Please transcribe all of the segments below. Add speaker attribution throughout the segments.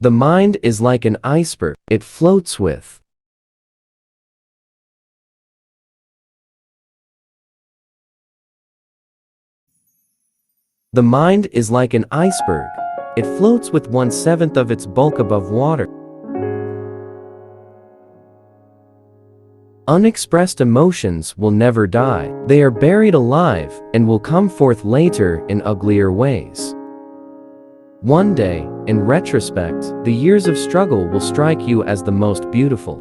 Speaker 1: The mind is like an iceberg, it floats with. The mind is like an iceberg, it floats with 1/7 of its bulk above water. Unexpressed emotions will never die, they are buried alive and will come forth later in uglier ways. One day, in retrospect, the years of struggle will strike you as the most beautiful.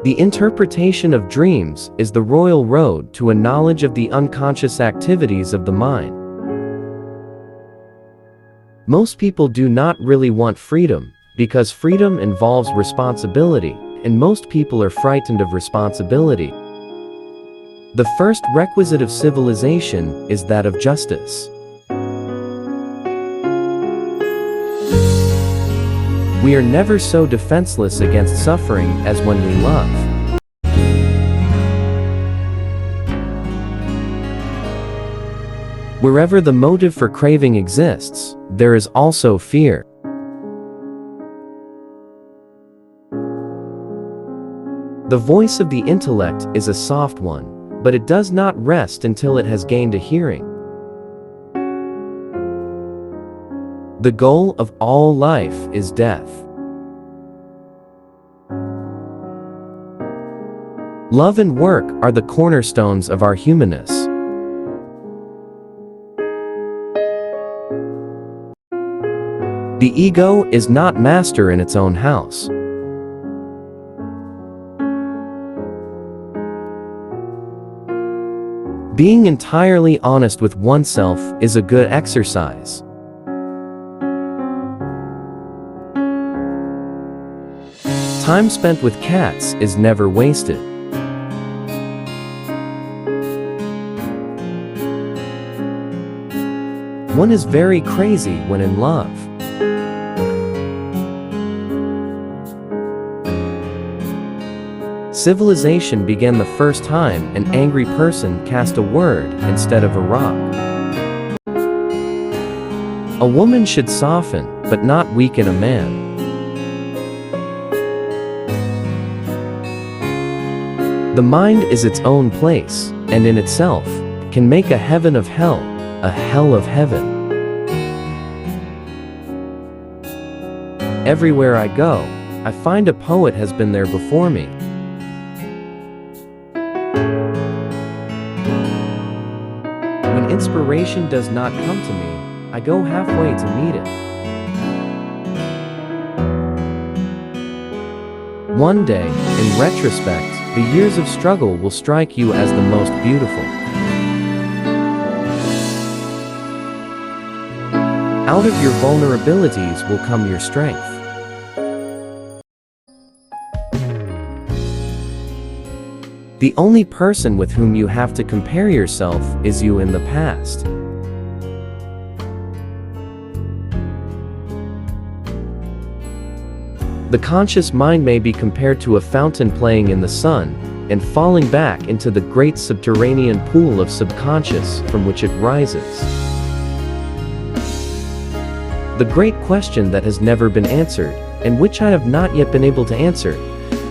Speaker 1: The interpretation of dreams is the royal road to a knowledge of the unconscious activities of the mind. Most people do not really want freedom, because freedom involves responsibility, and most people are frightened of responsibility. The first requisite of civilization is that of justice. We are never so defenseless against suffering as when we love. Wherever the motive for craving exists, there is also fear. The voice of the intellect is a soft one, but it does not rest until it has gained a hearing. The goal of all life is death. Love and work are the cornerstones of our humanness. The ego is not master in its own house. Being entirely honest with oneself is a good exercise. Time spent with cats is never wasted. One is very crazy when in love. Civilization began the first time an angry person cast a word instead of a rock. A woman should soften, but not weaken a man. The mind is its own place, and in itself, can make a heaven of hell, a hell of heaven. Everywhere I go, I find a poet has been there before me. When inspiration does not come to me, I go halfway to meet it. One day, in retrospect, the years of struggle will strike you as the most beautiful. Out of your vulnerabilities will come your strength. The only person with whom you have to compare yourself is you in the past. The conscious mind may be compared to a fountain playing in the sun and falling back into the great subterranean pool of subconscious from which it rises. The great question that has never been answered, and which I have not yet been able to answer,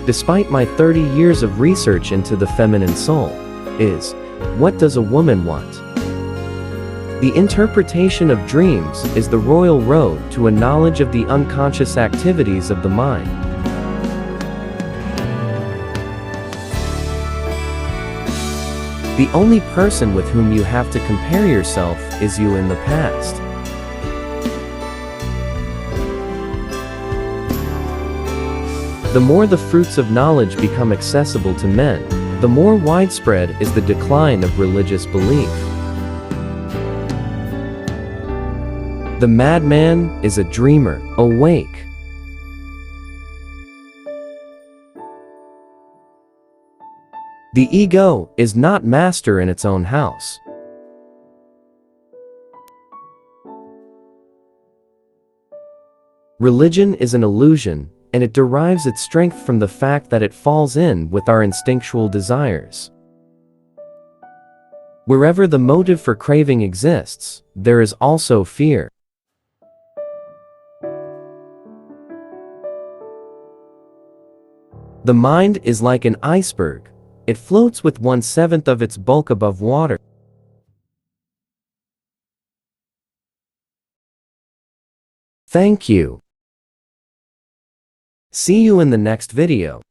Speaker 1: despite my 30 years of research into the feminine soul, is, what does a woman want? The interpretation of dreams is the royal road to a knowledge of the unconscious activities of the mind. The only person with whom you have to compare yourself is you in the past. The more the fruits of knowledge become accessible to men, the more widespread is the decline of religious belief. The madman is a dreamer, awake. The ego is not master in its own house. Religion is an illusion, and it derives its strength from the fact that it falls in with our instinctual desires. Wherever the motive for craving exists, there is also fear. The mind is like an iceberg. It floats with 1/7 of its bulk above water. Thank you. See you in the next video.